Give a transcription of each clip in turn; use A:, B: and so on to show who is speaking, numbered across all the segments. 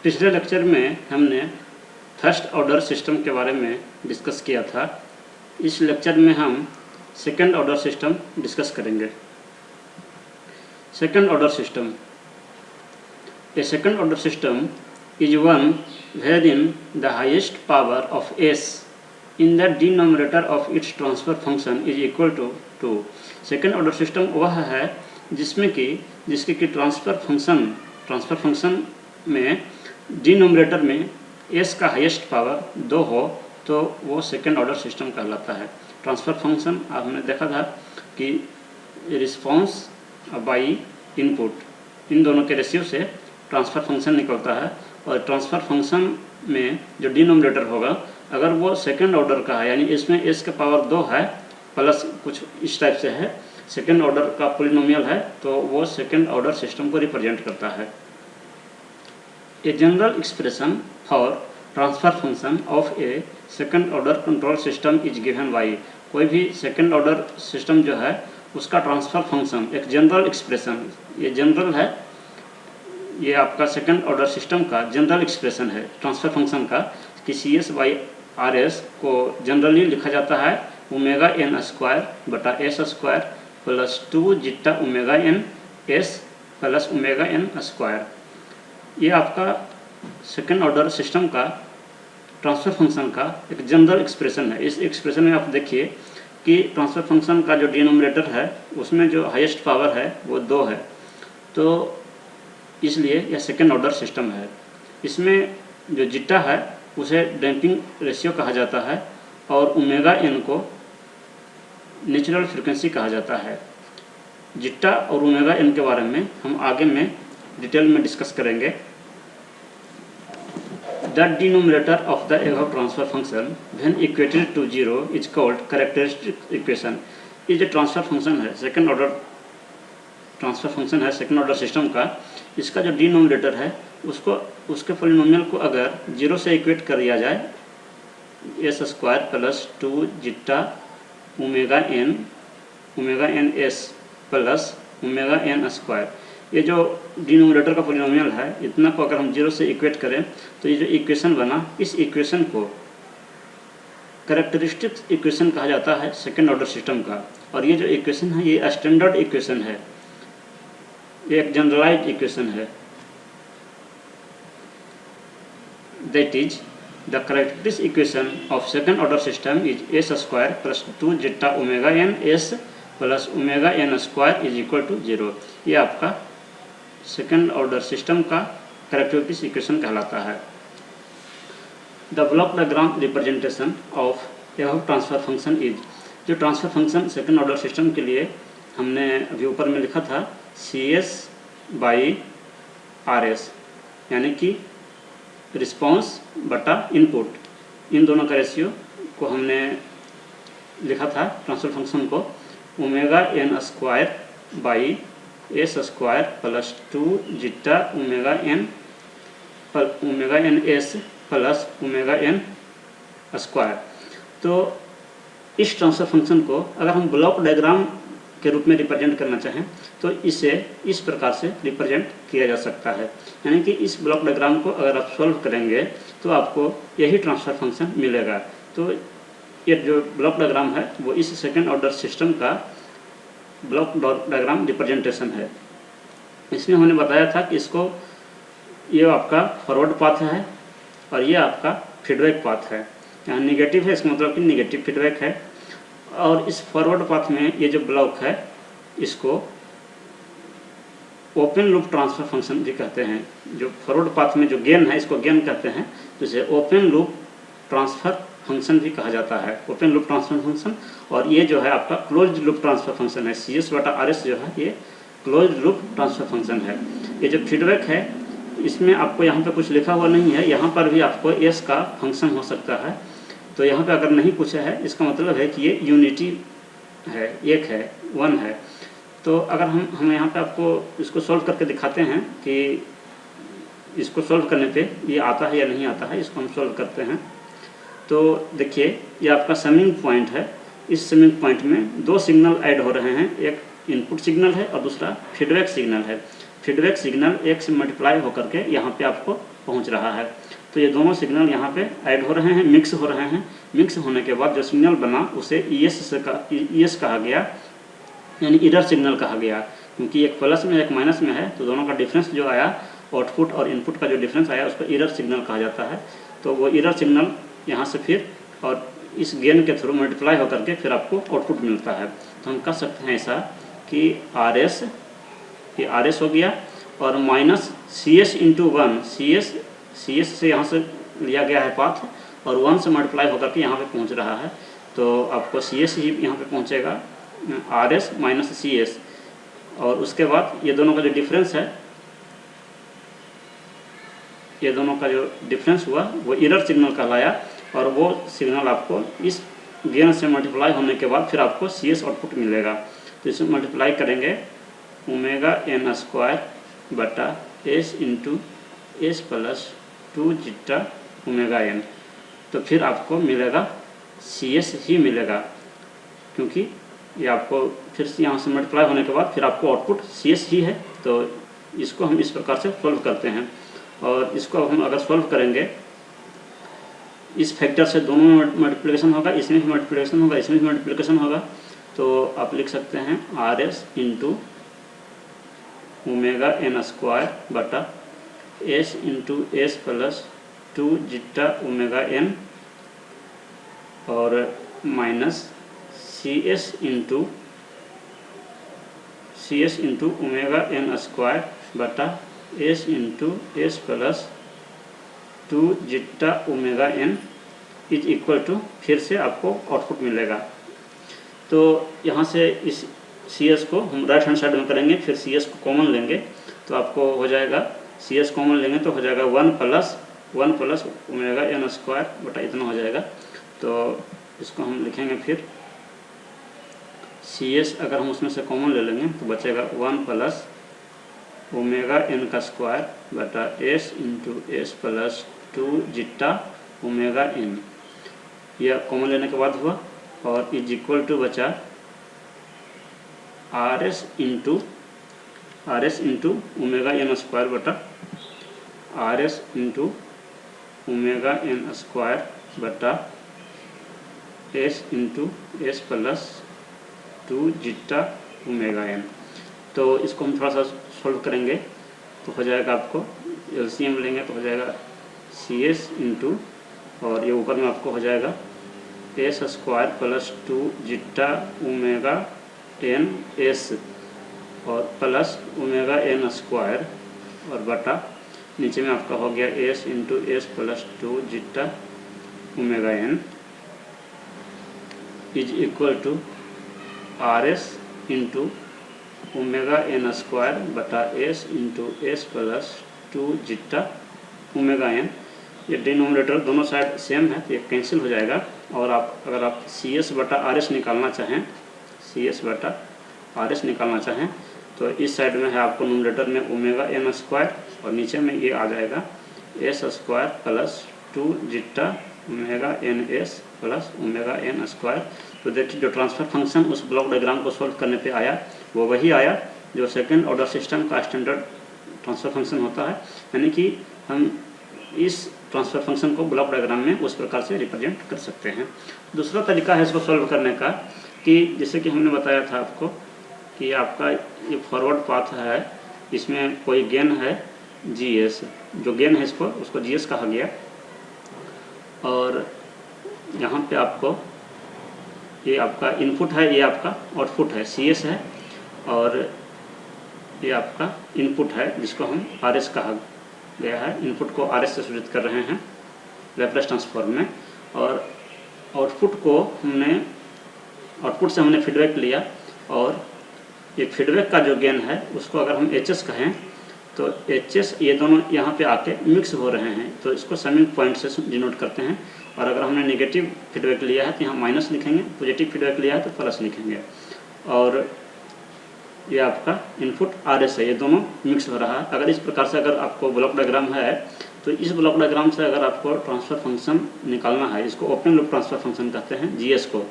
A: पिछले लेक्चर में हमने फर्स्ट ऑर्डर सिस्टम के बारे में डिस्कस किया था। इस लेक्चर में हम सेकंड ऑर्डर सिस्टम डिस्कस करेंगे। Second order system, A second order system is one wherein the highest power of s in the denominator of its transfer function is equal to 2। Second order system वह है जिसके कि transfer function में denominator में s का highest power 2 हो तो वो सेकेंड ऑर्डर सिस्टम कहलाता है। ट्रांसफ़र फंक्शन आपने देखा था कि रिस्पॉन्स बाई इनपुट, इन दोनों के रेशियो से ट्रांसफ़र फंक्शन निकलता है। और ट्रांसफ़र फंक्शन में जो डिनोमिनेटर होगा अगर वो सेकेंड ऑर्डर का है, यानी इसमें s का पावर 2 है प्लस कुछ इस टाइप से है, सेकेंड ऑर्डर का पॉलिनोमियल है, तो वो सेकेंड ऑर्डर सिस्टम को रिप्रेजेंट करता है। A general expression for transfer function of a second order control system is given by. कोई भी सेकेंड ऑर्डर सिस्टम जो है उसका ट्रांसफ़र फंक्शन एक जनरल एक्सप्रेशन, ये जनरल है, ये आपका सेकंड ऑर्डर सिस्टम का जनरल एक्सप्रेशन है ट्रांसफ़र फंक्शन का, कि C S by R S को जनरली लिखा जाता है ओमेगा एन स्क्वायर बटा S square plus 2 zeta omega N S plus omega N square. ये आपका सेकंड ऑर्डर सिस्टम का ट्रांसफ़र फंक्शन का एक जनरल एक्सप्रेशन है। इस एक्सप्रेशन में आप देखिए कि ट्रांसफ़र फंक्शन का जो डिनोमिनेटर है उसमें जो हाईएस्ट पावर है वो 2 है, तो इसलिए यह सेकेंड ऑर्डर सिस्टम है। इसमें जो जीटा है उसे डैम्पिंग रेशियो कहा जाता है और ओमेगा एन को नेचुरल फ्रीक्वेंसी कहा जाता है। जीटा और ओमेगा एन के बारे में हम आगे में डिटेल में डिस्कस करेंगे। The denominator of the above transfer function when equated to 0 is called characteristic equation. ये जो ट्रांसफर फंक्शन है सेकेंड ऑर्डर ट्रांसफ़र फंक्शन है सेकेंड ऑर्डर सिस्टम का, इसका जो डिनोमिनेटर है उसके पॉलिनोमियल को अगर 0 से इक्वेट कर दिया जाए S square plus 2 zeta omega N S plus omega N square, ये जो डिनोमिनेटर का पॉलिनोमियल है इतना को अगर हम 0 से इक्वेट करें तो ये जो इक्वेशन बना, इस इक्वेशन को कैरेक्टरिस्टिक इक्वेशन कहा जाता है सेकेंड ऑर्डर सिस्टम का। और ये जो इक्वेशन है ये स्टैंडर्ड इक्वेशन है, ये एक जनरलाइज्ड इक्वेशन है। That is the characteristic equation of second order system is S square plus 2 zeta omega N S plus omega N square is equal to 0। ये आपका सेकेंड ऑर्डर सिस्टम का characteristic equation कहलाता है। The block diagram representation of above transfer function is, जो transfer function second order system के लिए हमने अभी ऊपर में लिखा था C S by R S, यानी कि रिस्पॉन्स बटा इनपुट, इन दोनों का रेशियो को हमने लिखा था ट्रांसफर फंक्शन को omega N square by S square plus 2 zeta omega N S plus omega N square. तो इस ट्रांसफर फंक्शन को अगर हम ब्लॉक डायग्राम के रूप में रिप्रेजेंट करना चाहें तो इसे इस प्रकार से रिप्रेजेंट किया जा सकता है, यानी कि इस ब्लॉक डायग्राम को अगर आप सॉल्व करेंगे तो आपको यही ट्रांसफ़र फंक्शन मिलेगा। तो ये जो ब्लॉक डायग्राम है वो इस सेकेंड ऑर्डर सिस्टम का ब्लॉक डायग्राम रिप्रेजेंटेशन है। इसमें हमने बताया था कि इसको ये आपका फॉरवर्ड पाथ है और ये आपका फीडबैक पाथ है। यहाँ निगेटिव है, इसका मतलब कि निगेटिव फीडबैक है। और इस फॉरवर्ड पाथ में ये जो ब्लॉक है इसको ओपन लूप ट्रांसफ़र फंक्शन भी कहते हैं। जो फॉरवर्ड पाथ में जो गेन है इसको गेन कहते हैं, तो इसे ओपन लूप ट्रांसफ़र फंक्शन भी कहा जाता है, ओपन लूप ट्रांसफ़र फंक्शन। और ये जो है आपका क्लोज्ड लूप ट्रांसफ़र फंक्शन है, सी एस बटा आर एस जो है ये क्लोज्ड लूप ट्रांसफ़र फंक्शन है। ये जो फीडबैक है इसमें आपको यहाँ पे कुछ लिखा हुआ नहीं है, यहाँ पर भी आपको एस का फंक्शन हो सकता है, तो यहाँ पे अगर नहीं पूछा है इसका मतलब है कि ये यूनिटी है, एक है, 1 है। तो अगर हम यहाँ पे आपको इसको सॉल्व करके दिखाते हैं कि इसको सॉल्व करने पे ये आता है या नहीं आता है, इसको हम सॉल्व करते हैं। तो देखिए ये आपका समिंग पॉइंट है, इस समिंग पॉइंट में 2 सिग्नल ऐड हो रहे हैं, एक इनपुट सिग्नल है और दूसरा फीडबैक सिग्नल है। फीडबैक सिग्नल एक से मल्टीप्लाई होकर के यहाँ पे आपको पहुँच रहा है। तो ये दोनों सिग्नल यहाँ पे ऐड हो रहे हैं, मिक्स हो रहे हैं। मिक्स होने के बाद जो सिग्नल बना उसे ES कहा गया, यानी एरर सिग्नल कहा गया, क्योंकि एक प्लस में एक माइनस में है, तो दोनों का डिफरेंस जो आया, आउटपुट और इनपुट का जो डिफरेंस आया, उसको एरर सिग्नल कहा जाता है। तो वो एरर सिग्नल यहाँ से फिर और इस गेन के थ्रू मल्टीप्लाई होकर के फिर आपको आउटपुट मिलता है। तो हम कह सकते हैं ऐसा कि RS, ये RS हो गया, और माइनस CS इंटू 1, CS से यहाँ से लिया गया है पाथ, और 1 से मल्टीप्लाई होकर के यहाँ पे पहुँच रहा है। तो आपको CS ही यहाँ पे पहुँचेगा, RS माइनस CS, और उसके बाद ये दोनों का जो डिफरेंस है, ये दोनों का जो डिफरेंस हुआ वो एरर सिग्नल कहलाया, और वो सिग्नल आपको इस गेन से मल्टीप्लाई होने के बाद फिर आपको CS आउटपुट मिलेगा। तो इसे मल्टीप्लाई करेंगे ओमेगा n स्क्वायर बटा S into S plus 2 zeta omega n, तो फिर आपको मिलेगा CS ही मिलेगा, क्योंकि ये आपको फिर से यहाँ से मल्टीप्लाई होने के बाद फिर आपको आउटपुट CS ही है। तो इसको हम इस प्रकार से सॉल्व करते हैं, और इसको हम अगर सॉल्व करेंगे, इस फैक्टर से दोनों में मल्टीप्लिकेशन होगा, इसमें भी मल्टीप्लिकेशन होगा, इसमें भी मल्टीप्लिकेशन होगा। तो आप लिख सकते हैं RS into omega n square बटा S into S plus 2 zeta omega n, और minus CS into omega n square बटा S into S plus 2 zeta omega n is equal to, फिर से आपको आउटपुट मिलेगा। तो यहाँ से इस CS को हम राइट हैंड साइड में करेंगे, फिर CS को कॉमन लेंगे, तो आपको हो जाएगा, CS कॉमन लेंगे तो हो जाएगा 1 प्लस ओमेगा n स्क्वायर बटा इतना हो जाएगा। तो इसको हम लिखेंगे, फिर CS अगर हम उसमें से कॉमन ले लेंगे तो बचेगा 1 प्लस ओमेगा n का स्क्वायर बटा S into S plus 2 zeta omega n, यह कॉमन लेने के बाद हुआ, और इज इक्वल टू बचा RS into omega n square बटा RS into omega n square बटा S into S plus 2 zeta omega n। तो इसको हम थोड़ा सा सॉल्व करेंगे, तो हो जाएगा, आपको LCM लेंगे तो हो जाएगा CS इंटू, और ये ऊपर में आपको हो जाएगा S square plus 2 zeta omega n S, और प्लस ओमेगा n स्क्वायर, और बटा नीचे में आपका हो गया S into S plus 2 zeta omega n is equal to RS into omega n square बटा S into S plus 2 zeta omega n। ये डिनोमिनेटर दोनों साइड सेम है तो ये कैंसिल हो जाएगा, और अगर आप CS बटा RS निकालना चाहें तो इस साइड में है आपको नोमिनेटर में ओमेगा n स्क्वायर, और नीचे में ये आ जाएगा S square plus 2 zeta omega n S plus omega n square. तो देखिए, जो ट्रांसफर फंक्शन उस ब्लॉक डायग्राम को सॉल्व करने पे आया वो वही आया जो सेकंड ऑर्डर सिस्टम का स्टैंडर्ड ट्रांसफर फंक्शन होता है, यानी कि हम इस ट्रांसफर फंक्शन को ब्लॉक डायग्राम में उस प्रकार से रिप्रेजेंट कर सकते हैं। दूसरा तरीका है इसको सॉल्व करने का, कि जैसे कि हमने बताया था आपको कि आपका ये फॉरवर्ड पाथ है, इसमें कोई गेन है GS, जो गेन है उसको GS कहा गया, और यहाँ पे आपको ये आपका इनपुट है, ये आपका आउटपुट है, CS है, और ये आपका इनपुट है जिसको हम RS कहा गया है। इनपुट को RS से सूचित कर रहे हैं लैप्लास ट्रांसफॉर्म में, और आउटपुट से हमने फीडबैक लिया, और ये फीडबैक का जो गेन है उसको अगर हम HS कहें तो HS ये दोनों यहाँ पे आके मिक्स हो रहे हैं, तो इसको समिंग पॉइंट से डिनोट करते हैं। और अगर हमने नेगेटिव फीडबैक लिया है तो यहाँ माइनस लिखेंगे, पॉजिटिव फीडबैक लिया है तो प्लस लिखेंगे, और ये आपका इनपुट RS है, ये दोनों मिक्स हो रहा है। अगर इस प्रकार से अगर आपको ब्लॉक डायग्राम है तो इस ब्लॉक डायग्राम से अगर आपको ट्रांसफर फंक्शन निकालना है, इसको ओपन लूप ट्रांसफर फंक्शन कहते हैं GS को,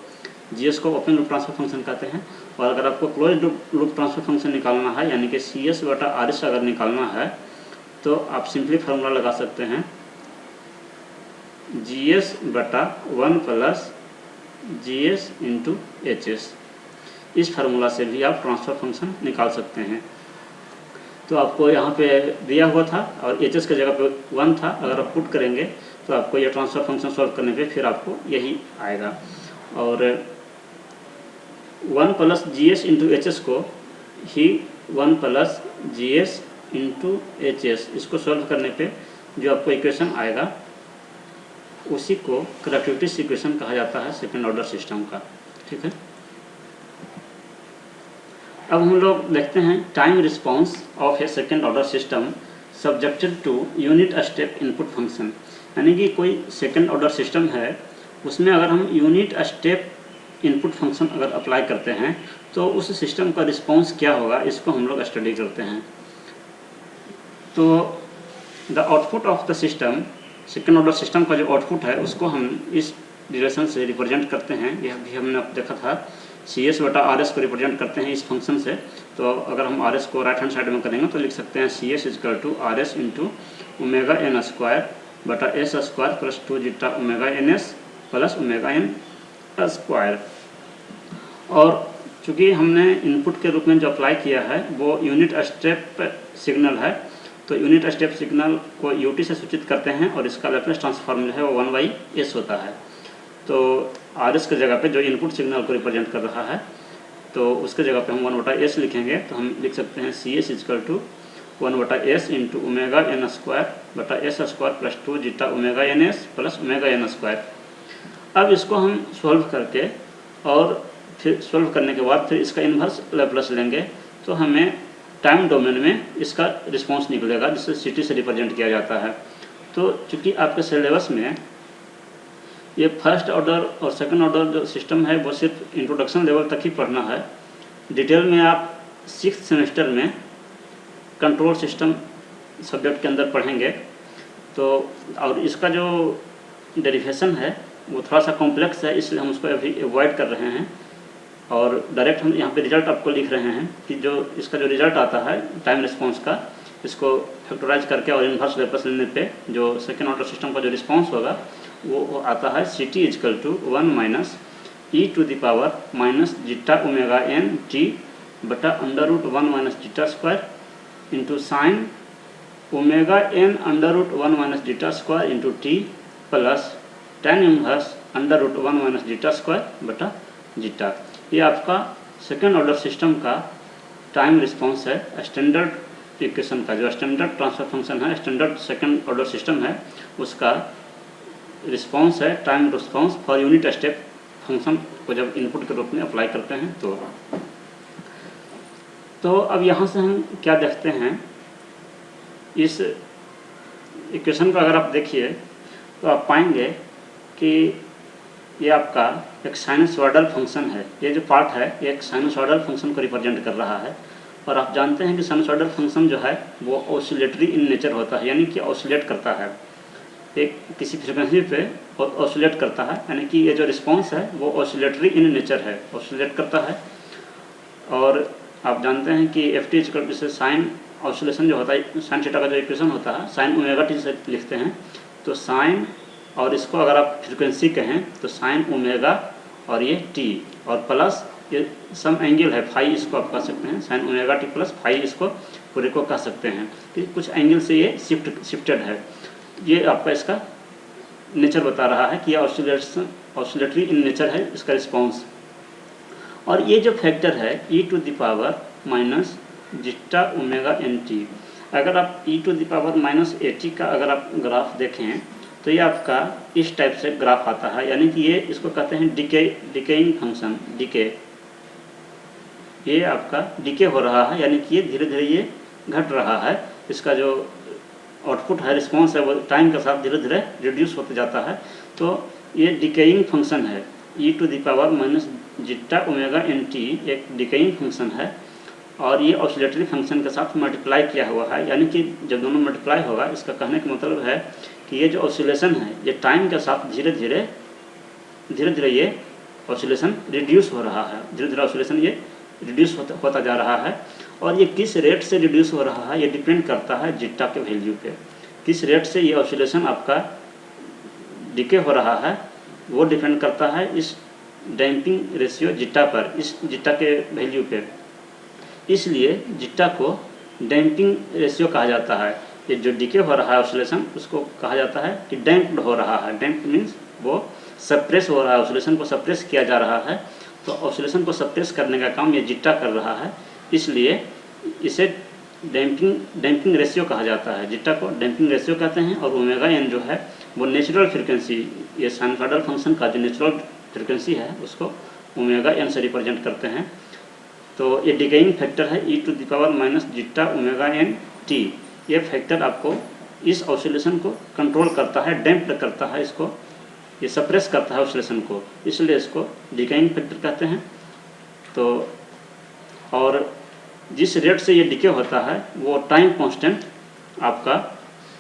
A: GS को ओपन लूप ट्रांसफर फंक्शन कहते हैं। और अगर आपको क्लोज लूप ट्रांसफर फंक्शन निकालना है यानी कि CS बटा RS अगर निकालना है तो आप सिंपली फार्मूला लगा सकते हैं GS बटा 1 प्लस GS इंटू HS। इस फार्मूला से भी आप ट्रांसफर फंक्शन निकाल सकते हैं। तो आपको यहाँ पे दिया हुआ था और HS की जगह पे 1 था, अगर आप पुट करेंगे तो आपको ये ट्रांसफर फंक्शन सॉल्व करने पे फिर आपको यही आएगा। और 1 प्लस GS इंटू HS को ही 1 प्लस GS इंटू HS इसको सॉल्व करने पे जो आपको इक्वेशन आएगा उसी को करैक्टरिस्टिक इक्वेशन कहा जाता है सेकेंड ऑर्डर सिस्टम का। ठीक है, अब हम लोग देखते हैं time response of a second order system subjected to unit step input function. यानी कि कोई सेकेंड ऑर्डर सिस्टम है, उसमें अगर हम यूनिट स्टेप इनपुट फंक्शन अगर अप्लाई करते हैं तो उस सिस्टम का रिस्पांस क्या होगा, इसको हम लोग स्टडी करते हैं। तो the output of the system, second order system का जो आउटपुट है उसको हम इस रिलेशन से रिप्रेजेंट करते हैं। यह भी हमने देखा था, CS बटा RS को रिप्रेजेंट करते हैं इस फंक्शन से। तो अगर हम RS को राइट हैंड साइड में करेंगे तो लिख सकते हैं CS equal to RS into omega N square बटा S square plus 2 zeta omega NS plus omega N square. और चूँकि हमने इनपुट के रूप में जो अप्लाई किया है वो यूनिट स्टेप सिग्नल है, तो यूनिट स्टेप सिग्नल को UT से सूचित करते हैं और इसका लैप्लेस ट्रांसफॉर्म जो है वो 1/s होता है। तो RS के जगह पे जो इनपुट सिग्नल को रिप्रेजेंट कर रहा है तो उसके जगह पे हम 1/s लिखेंगे। तो हम लिख सकते हैं CS equal to 1/s into omega N square बटा S square plus 2 zeta omega NS plus omega N square. अब इसको हम सॉल्व करके और फिर सॉल्व करने के बाद फिर इसका इन्वर्स लैप्लेस लेंगे तो हमें टाइम डोमेन में इसका रिस्पॉन्स निकलेगा जिसे CT से रिप्रेजेंट किया जाता है। तो चूँकि आपके सिलेबस में ये फर्स्ट ऑर्डर और सेकंड ऑर्डर जो सिस्टम है वो सिर्फ इंट्रोडक्शन लेवल तक ही पढ़ना है। डिटेल में आप 6th सेमेस्टर में कंट्रोल सिस्टम सब्जेक्ट के अंदर पढ़ेंगे। तो और इसका जो डेरिवेशन है वो थोड़ा सा कॉम्प्लेक्स है, इसलिए हम उसको अभी अवॉइड कर रहे हैं और डायरेक्ट हम यहाँ पे रिजल्ट आपको लिख रहे हैं कि जो इसका जो रिजल्ट आता है टाइम रिस्पॉन्स का, इसको फैक्टराइज करके और इन्वर्स लैप्लेस लेने पे जो सेकेंड ऑर्डर सिस्टम का जो रिस्पॉन्स होगा वो आता है CT is equal to 1 minus e to the power minus zeta omega n t बटा under root 1 minus zeta square into sine omega n under root 1 minus zeta square into T plus tan inverse under root 1 minus zeta square बटा zeta. ये आपका second order system का time response है। Standard equation का जो standard transfer function है, standard second order system है, उसका रिस्पॉन्स है time response for unit step function को जब इनपुट के रूप में अप्लाई करते हैं। तो अब यहाँ से हम क्या देखते हैं, इस इक्वेशन को अगर आप देखिए तो आप पाएंगे कि ये आपका एक साइनसॉइडल फंक्शन है। ये जो पार्ट है ये एक साइनसॉइडल फंक्शन को रिप्रेजेंट कर रहा है और आप जानते हैं कि साइनसॉइडल फंक्शन जो है वो ऑसिलेटरी इन नेचर होता है, यानी कि ऑसिलेट करता है, एक किसी फ्रिक्वेंसी पे ऑसिलेट करता है, यानी कि ये जो रिस्पॉन्स है वो ऑसिलेटरी इन नेचर है, ऑसिलेट करता है। और आप जानते हैं कि FT equal to sine oscillation जो होता है, साइन थीटा का जो इक्वेशन होता है साइन ओमेगा टी से लिखते हैं। तो साइन और इसको अगर आप फ्रिक्वेंसी कहें तो साइन ओमेगा और ये टी और प्लस ये सम एंगल है फाई, इसको आप कह सकते हैं sine omega T plus phi, इसको पूरे को कह सकते हैं कि कुछ एंगल से ये शिफ्टेड है। ये आपका इसका नेचर बता रहा है कि ये ऑसिलेटरी इन नेचर है इसका रिस्पॉन्स। और ये जो फैक्टर है e to the power minus zeta omega N T, अगर आप e to the power minus AT का अगर आप ग्राफ देखें तो ये आपका इस टाइप से ग्राफ आता है, यानी कि ये इसको कहते हैं डिकेइंग फंक्शन, डिके। ये आपका डिके हो रहा है, यानी कि ये धीरे धीरे ये घट रहा है। इसका जो आउटपुट है रिस्पॉन्स है वो टाइम के साथ धीरे धीरे रिड्यूस होते जाता है। तो ये डिकेइंग फंक्शन है, e to the power minus zeta omega N T एक डिकेइंग फंक्शन है और ये ऑसिलेटरी फंक्शन के साथ मल्टीप्लाई किया हुआ है, यानी कि जब दोनों मल्टीप्लाई होगा इसका कहने का मतलब है कि ये जो ऑसिलेशन है ये टाइम के साथ धीरे धीरे ये ऑसिलेशन रिड्यूस हो रहा है, धीरे धीरे ऑसिलेशन ये रिड्यूस होता जा रहा है। और ये किस रेट से रिड्यूस हो रहा है ये डिपेंड करता है जीटा के वैल्यू पे। किस रेट से ये ऑसिलेशन आपका डिके हो रहा है वो डिपेंड करता है इस डैम्पिंग रेशियो जीटा पर, इस जीटा के वैल्यू पे। इसलिए जीटा को डैम्पिंग रेशियो कहा जाता है। ये जो डिके हो रहा है ऑसिलेशन उसको कहा जाता है कि डैम्प्ड हो रहा है। डैम्प्ड मीन्स वो सप्रेस हो रहा है, ऑसिलेशन को सप्रेस किया जा रहा है। तो ऑसिलेशन को सप्रेस करने का काम ये जीटा कर रहा है, इसलिए इसे डैम्पिंग रेशियो कहा जाता है। जीटा को डैम्पिंग रेशियो कहते हैं। और ओमेगा एन जो है वो नेचुरल फ्रीक्वेंसी, ये साइनसॉइडल फंक्शन का जो नेचुरल फ्रीक्वेंसी है उसको ओमेगा एन से रिप्रेजेंट करते हैं। तो ये डिकेइंग फैक्टर है e⁻ zeta omega N T. ये फैक्टर आपको इस ऑसिलेशन को कंट्रोल करता है, डैम्प्ड करता है, इसको ये सप्रेस करता है ऑसिलेशन को, इसलिए इसको डिकेइंग फैक्टर कहते हैं। तो और जिस रेट से ये डिके होता है वो टाइम कांस्टेंट आपका,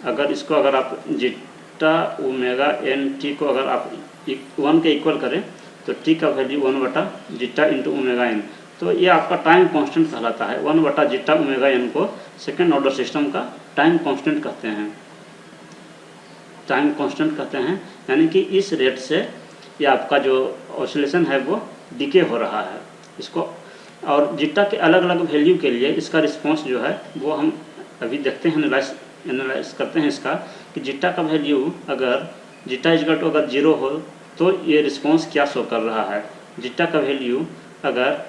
A: अगर आप जीटा ओमेगा एन टी को अगर आप 1 के इक्वल करें तो टी का value 1 zeta into omega N, तो ये आपका टाइम कांस्टेंट कहलाता है। 1 जीटा ओमेगा एन को सेकेंड ऑर्डर सिस्टम का टाइम कांस्टेंट कहते हैं। टाइम कांस्टेंट कहते हैं यानी कि इस रेट से ये आपका जो ऑसिलेशन है वो डिके हो रहा है इसको। और जीटा के अलग अलग वैल्यू के लिए इसका रिस्पॉन्स जो है वो हम अभी देखते हैं, एनालाइज करते हैं इसका कि जीटा का वैल्यू अगर जीटा इजकल टू अगर 0 हो तो ये रिस्पॉन्स क्या शो कर रहा है। जीटा का वैल्यू अगर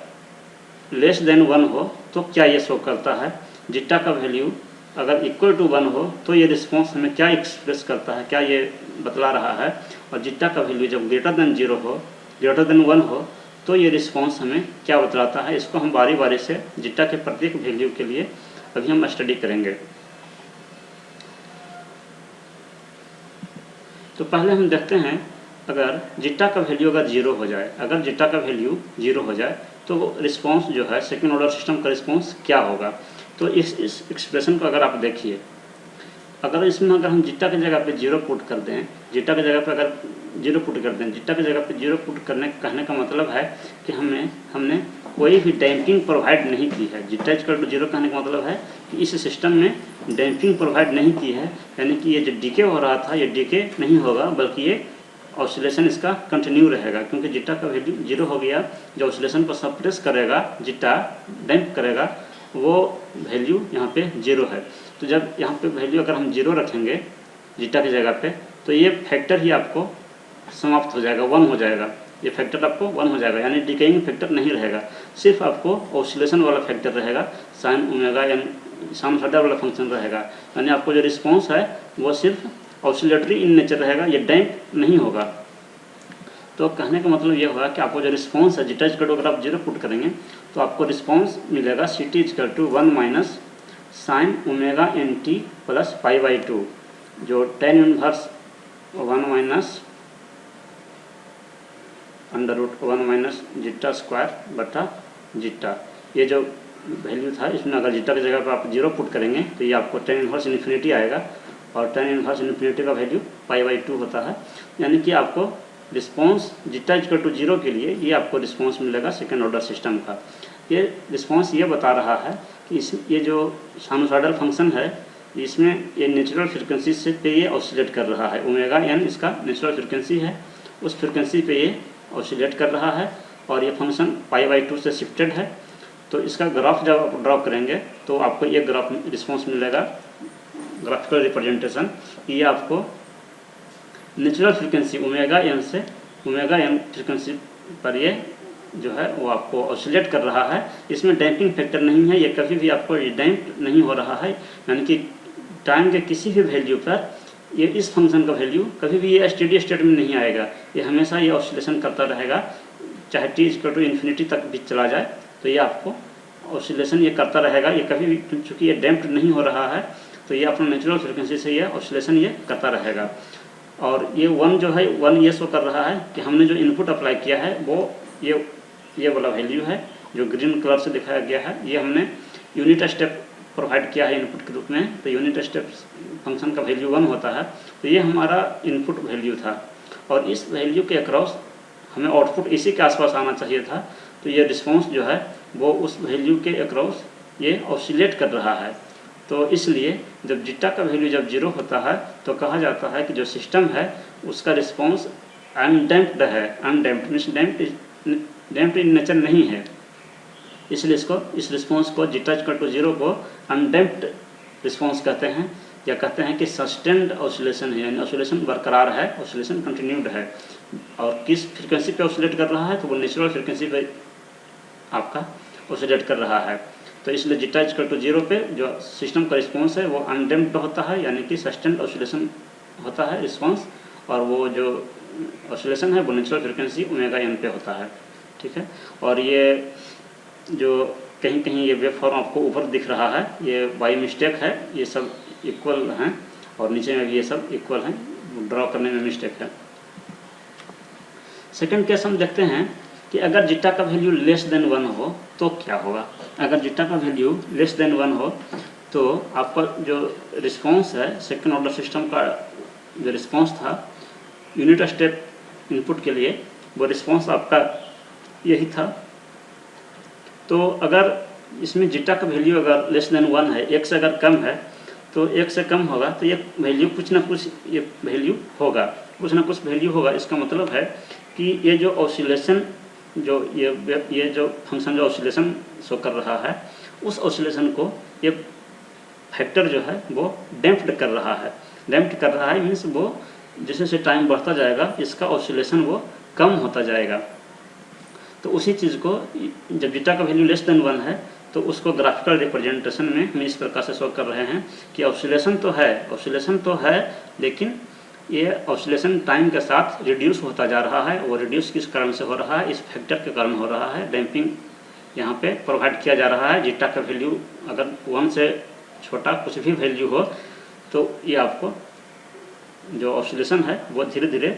A: लेस देन 1 हो तो क्या ये शो करता है। जीटा का वैल्यू अगर इक्वल टू 1 हो तो ये रिस्पॉन्स हमें क्या एक्सप्रेस करता है, क्या ये बतला रहा है। और जीटा का वैल्यू जब ग्रेटर देन 0 हो, ग्रेटर देन 1 हो तो ये रिस्पॉन्स हमें क्या बतलाता है। इसको हम बारी बारी से जीटा के प्रत्येक वैल्यू के लिए अभी हम स्टडी करेंगे। तो पहले हम देखते हैं अगर जीटा का वैल्यू अगर 0 हो जाए, अगर जीटा का वैल्यू 0 हो जाए तो वो रिस्पॉन्स जो है सेकेंड ऑर्डर सिस्टम का रिस्पॉन्स क्या होगा। तो इस एक्सप्रेशन को अगर आप देखिए, अगर इसमें अगर हम जीटा की जगह पे 0 पुट कर दें, जीटा की जगह पे अगर 0 पुट कर दें, जीटा की जगह पे 0 पुट कहने का मतलब है कि हमने कोई भी डैम्पिंग प्रोवाइड नहीं की है। जीटा इक्वल टू 0 कहने का मतलब है कि इस सिस्टम में डैम्पिंग प्रोवाइड नहीं की है, यानी कि ये जो डिके हो रहा था ये डिके नहीं होगा बल्कि ये ऑसिलेशन इसका कंटिन्यू रहेगा। क्योंकि जीटा का वैल्यू 0 हो गया, जो ऑसिलेशन को सप्रेस करेगा, जीटा डैम्प करेगा, वो वैल्यू यहाँ पे 0 है। तो जब यहाँ पे वैल्यू अगर हम 0 रखेंगे जीटा की जगह पे तो ये फैक्टर ही आपको समाप्त हो जाएगा, 1 हो जाएगा। ये फैक्टर आपको 1 हो जाएगा, यानी डिकेइंग फैक्टर नहीं रहेगा, सिर्फ आपको ऑसिलेशन वाला फैक्टर रहेगा, साइन ओमेगा एन साइनसॉइडल वाला फंक्शन रहेगा। यानी आपको जो रिस्पॉन्स है वो सिर्फ ऑसिलेटरी इन नेचर रहेगा, ये डैम्प नहीं होगा। तो कहने का मतलब ये होगा कि आपको जो रिस्पॉन्स है जीटा इक्वल टू अगर आप 0 पुट करेंगे तो आपको रिस्पॉन्स मिलेगा ct equal to 1 minus sine omega N T plus π/2, जो tan inverse 1 minus √1 minus zeta square बटा जीटा। ये जो वैल्यू था इसमें अगर जीटा की जगह पर आप 0 पुट करेंगे तो ये आपको tan इनवर्स इन्फिनिटी आएगा, और tan इनवर्स इन्फिनिटी का वैल्यू π/2 होता है। यानी कि आपको रिस्पॉन्स जीटा इक्वल टू 0 के लिए ये आपको रिस्पॉन्स मिलेगा सेकेंड ऑर्डर सिस्टम का। ये रिस्पॉन्स ये बता रहा है कि ये जो साइनसॉइडल फंक्शन है इसमें ये नेचुरल फ्रिक्वेंसी से पे ये ऑसिलेट कर रहा है। ओमेगा एन इसका नेचुरल फ्रिक्वेंसी है, उस फ्रिक्वेंसी पे ये ऑसिलेट कर रहा है और ये फंक्शन π/2 से शिफ्टेड है। तो इसका ग्राफ जब आप ड्रॉ करेंगे तो आपको ये ग्राफ रिस्पॉन्स मिलेगा, ग्राफिकल रिप्रेजेंटेशन। ये आपको नेचुरल फ्रिक्वेंसी ओमेगा एन से ओमेगा एन फ्रिक्वेंसी पर ये जो है वो आपको ऑसिलेट कर रहा है। इसमें डैम्पिंग फैक्टर नहीं है, ये कभी भी आपको डैम्प नहीं हो रहा है, यानी कि टाइम के किसी भी वैल्यू पर ये इस फंक्शन का वैल्यू कभी भी ये स्टेडी स्टेट में नहीं आएगा, ये हमेशा ये ऑसिलेशन करता रहेगा, चाहे t इक्वल टू इन्फिनिटी तक भी चला जाए तो ये आपको ऑसिलेशन ये करता रहेगा। ये कभी भी चूँकि ये डैम्प्ड नहीं हो रहा है तो ये अपना नेचुरल फ्रिक्वेंसी से ये ऑसिलेशन ये करता रहेगा। और ये 1 जो है 1 ये शो कर रहा है कि हमने जो इनपुट अप्लाई किया है वो ये वाला वैल्यू है जो ग्रीन कलर से दिखाया गया है। ये हमने यूनिट स्टेप प्रोवाइड किया है इनपुट के रूप में, तो यूनिट स्टेप फंक्शन का वैल्यू 1 होता है। तो ये हमारा इनपुट वैल्यू था और इस वैल्यू के अक्रॉस हमें आउटपुट इसी के आसपास आना चाहिए था। तो ये रिस्पॉन्स जो है वो उस वैल्यू के अक्रॉस ये ऑसिलेट कर रहा है। तो इसलिए जब जीटा का वैल्यू जब 0 होता है तो कहा जाता है कि जो सिस्टम है उसका रिस्पॉन्स अनडैम्प्ड है। Undamped means damped in nature नहीं है, इसलिए इस रिस्पॉन्स को जीटा इक्वल टू 0 को अनडैम्प्ड रिस्पॉन्स कहते हैं, या कहते हैं कि सस्टेन्ड ऑसिलेशन है, यानी ऑसिलेशन बरकरार है, ऑसिलेशन कंटिन्यूड है। और किस फ्रिक्वेंसी पे ऑसिलेट कर रहा है, तो वो नेचुरल फ्रिक्वेंसी पे आपका ऑसिलेट कर रहा है। तो इसलिए जीटा इक्वल टू 0 पे जो सिस्टम का रिस्पॉन्स है वो अनडैम्प्ड होता है, यानी कि सस्टेन्ड ऑसिलेशन होता है रिस्पॉन्स, और वो जो ऑसिलेशन है वो नेचुरल फ्रिक्वेंसी ओमेगा एन पे होता है। ठीक है, और ये जो कहीं कहीं ये वेव फॉर्म आपको ऊपर दिख रहा है ये बाई मिस्टेक है, ये सब इक्वल हैं और नीचे में भी ये सब इक्वल हैं, ड्रॉ करने में मिस्टेक है। सेकंड केस हम देखते हैं कि अगर जीटा का वैल्यू लेस देन 1 हो तो क्या होगा। अगर जीटा का वैल्यू लेस देन 1 हो तो आपका जो रिस्पॉन्स है सेकंड ऑर्डर सिस्टम का जो रिस्पॉन्स था यूनिट स्टेप इनपुट के लिए, वो रिस्पॉन्स आपका यही था। तो अगर इसमें जीटा का वैल्यू अगर लेस देन 1 है, 1 से अगर कम है, तो 1 से कम होगा तो ये वैल्यू कुछ ना कुछ ये वैल्यू होगा, कुछ ना कुछ वैल्यू होगा। इसका मतलब है कि ये जो ऑसिलेशन जो ये जो फंक्शन जो ऑसिलेशन शो कर रहा है उस ऑसिलेशन को ये फैक्टर जो है वो डैम्प्ड कर रहा है। डैम्प्ड कर रहा है मीन्स वो जैसे जैसे टाइम बढ़ता जाएगा इसका ऑसिलेशन वो कम होता जाएगा। तो उसी चीज़ को जब जीटा का वैल्यू लेस देन 1 है तो उसको ग्राफिकल रिप्रेजेंटेशन में हम इस प्रकार से शो कर रहे हैं कि ऑसिलेशन तो है लेकिन ये ऑसिलेशन टाइम के साथ रिड्यूस होता जा रहा है। वो रिड्यूस किस कारण से हो रहा है, इस फैक्टर के कारण हो रहा है। डैम्पिंग यहाँ पे प्रोवाइड किया जा रहा है। जीटा का वैल्यू अगर 1 से छोटा कुछ भी वैल्यू हो तो ये आपको जो ऑसिलेशन है वो धीरे धीरे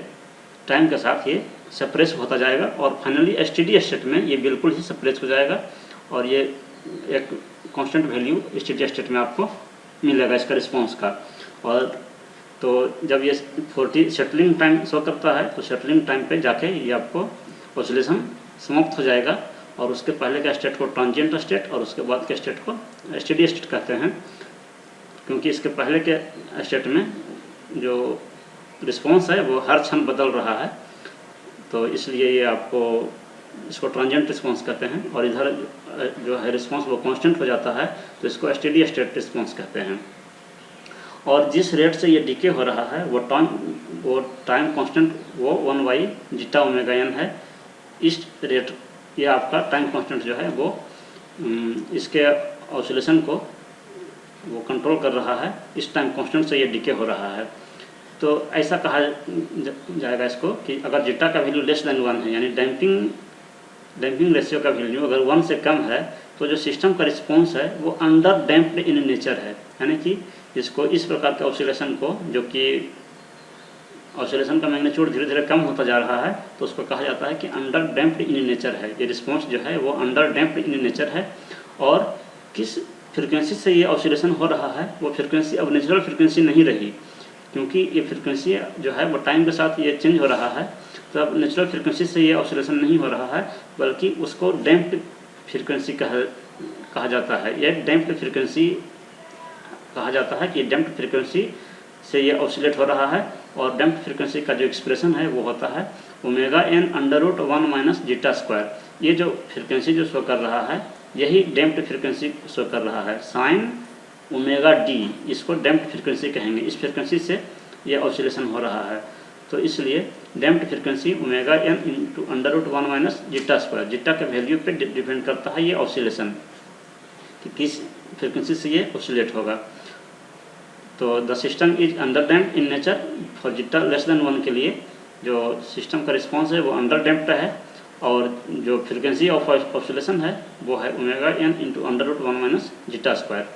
A: टाइम के साथ ये सप्रेस होता जाएगा और फाइनली एसटीडी स्टेट में ये बिल्कुल ही सप्रेस हो जाएगा और ये एक कांस्टेंट वैल्यू एसटीडी स्टेट में आपको मिलेगा इसका रिस्पॉन्स का। और तो जब ये 40 शटलिंग टाइम शो करता है तो शटलिंग टाइम पे जाके ये आपको ऑसिलेशन समाप्त हो जाएगा और उसके पहले का स्टेट को ट्रांजिएंट स्टेट और उसके बाद के स्टेट को एसटीडी स्टेट कहते हैं, क्योंकि इसके पहले के स्टेट में जो रिस्पॉन्स है वो हर क्षण बदल रहा है। तो इसलिए ये आपको इसको ट्रांजिएंट रिस्पॉन्स कहते हैं और इधर जो है रिस्पॉन्स वो कांस्टेंट हो जाता है तो इसको एसटीडी स्टेट रिस्पॉन्स कहते हैं। और जिस रेट से ये डीके हो रहा है वो टाइम कांस्टेंट वो 1 जीटा ओमेगा एन है। इस रेट ये आपका टाइम कांस्टेंट जो है वो इसके ऑसिलेशन को वो कंट्रोल कर रहा है। इस टाइम कांस्टेंट से ये डीके हो रहा है। तो ऐसा कहा जाएगा इसको कि अगर जीटा का वैल्यू लेस देन 1 है यानी डैम्पिंग रेशियो का वैल्यू अगर 1 से कम है तो जो सिस्टम का रिस्पॉन्स है वो अंडर डैम्प्ड इन नेचर है, यानी कि इसको इस प्रकार के ऑसिलेशन को जो कि ऑसिलेशन का मैग्नीट्यूड धीरे धीरे कम होता जा रहा है तो उसको कहा जाता है कि अंडर डैम्प्ड इन नेचर है। ये रिस्पॉन्स जो है वो अंडर डैम्प्ड इन नेचर है और किस फ्रिक्वेंसी से ये ऑसिलेशन हो रहा है वो फ्रिक्वेंसी अब नेचुरल फ्रिक्वेंसी नहीं रही, क्योंकि ये फ्रिक्वेंसी जो है वो टाइम के साथ ये चेंज हो रहा है। तो अब नेचुरल फ्रिक्वेंसी से ये ऑसिलेशन नहीं हो रहा है बल्कि उसको डैम्प्ड फ्रिक्वेंसी कहा जाता है। ये डैम्प्ड फ्रिक्वेंसी कहा जाता है कि डैम्प्ड फ्रिक्वेंसी से ये ऑसिलेट हो रहा है और डैम्प्ड फ्रिक्वेंसी का जो एक्सप्रेशन है वो होता है omega N √1 minus zeta square. ये जो फ्रिक्वेंसी जो शो कर रहा है यही डैम्प्ड फ्रिक्वेंसी शो कर रहा है। साइन ओमेगा डी इसको डैम्प्ड फ्रिक्वेंसी कहेंगे। इस फ्रिक्वेंसी से ये ऑसिलेशन हो रहा है तो इसलिए damped frequency omega N √1 minus zeta square. Zeta के वैल्यू पे डिपेंड करता है ये ऑसिलेशन कि किस फ्रिक्वेंसी से ये ऑसिलेट होगा। तो the system is under damped in nature for zeta less than 1 के लिए जो सिस्टम का रिस्पॉन्स है वो अंडर डैम्प्ड है और जो फ्रिक्वेंसी ऑफ ऑसिलेशन है वो है omega N √1 minus zeta square.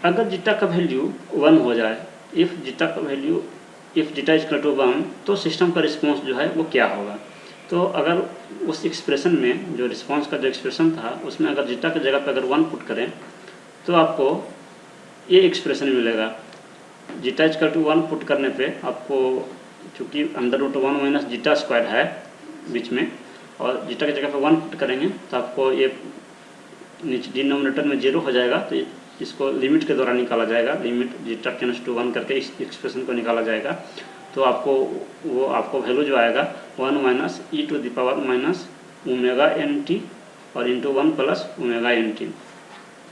A: अगर जीटा का वैल्यू 1 हो जाए, if zeta is equal to 1 तो सिस्टम का रिस्पॉन्स जो है वो क्या होगा। तो अगर उस एक्सप्रेशन में जो रिस्पॉन्स का जो एक्सप्रेशन था उसमें अगर जीटा की जगह पर अगर 1 पुट करें तो आपको ये एक्सप्रेशन मिलेगा। जीटा इक्वल टू 1 पुट करने पे आपको चूँकि √1 माइनस जीटा स्क्वायर है बीच में, और जीटा की जगह पर 1 पुट करेंगे तो आपको ये नीचे डिनोमिनेटर में 0 हो जाएगा। तो इसको लिमिट के द्वारा निकाला जाएगा, लिमिट जीटा टेंड्स टू 1 करके इस एक्सप्रेशन को निकाला जाएगा। तो आपको वैल्यू जो आएगा 1 minus e⁻ omega N T और into 1 plus omega N T.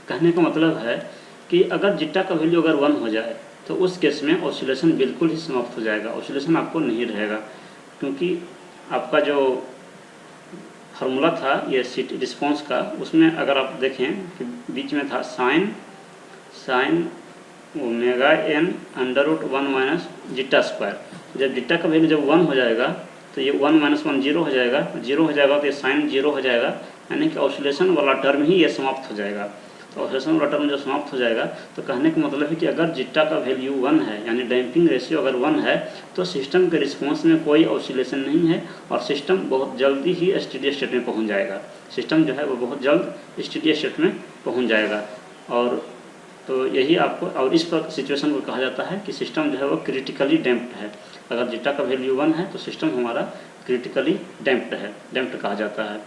A: कहने का मतलब है कि अगर जीटा का वैल्यू अगर 1 हो जाए तो उस केस में ऑसिलेशन बिल्कुल ही समाप्त हो जाएगा, ऑसिलेशन आपको नहीं रहेगा, क्योंकि आपका जो फार्मूला था ये रिस्पॉन्स का, उसमें अगर आप देखें कि बीच में था sine omega N √1 minus zeta square. जब जीटा का वैल्यू जब 1 हो जाएगा तो ये 1 माइनस 1 0 हो जाएगा, 0 हो जाएगा तो ये साइन 0 हो जाएगा, यानी कि ऑसिलेशन वाला टर्म ही ये समाप्त हो जाएगा। तो ऑसिलेशन वाला टर्म जो समाप्त हो जाएगा, तो कहने का मतलब है कि अगर जीटा का वैल्यू 1 है, यानी डैम्पिंग रेशियो अगर 1 है, तो सिस्टम के रिस्पॉन्स में कोई ऑसिलेशन नहीं है और सिस्टम बहुत जल्दी ही स्टेडी स्टेट में पहुंच जाएगा। सिस्टम जो है वो बहुत जल्द स्टेडी स्टेट में पहुंच जाएगा। और तो यही आपको, और इस पर सिचुएशन को कहा जाता है कि सिस्टम जो है वो क्रिटिकली डैम्प्ड है। अगर जीटा का वैल्यू 1 है तो सिस्टम हमारा क्रिटिकली डैम्प्ड है, डैम्प्ड कहा जाता है।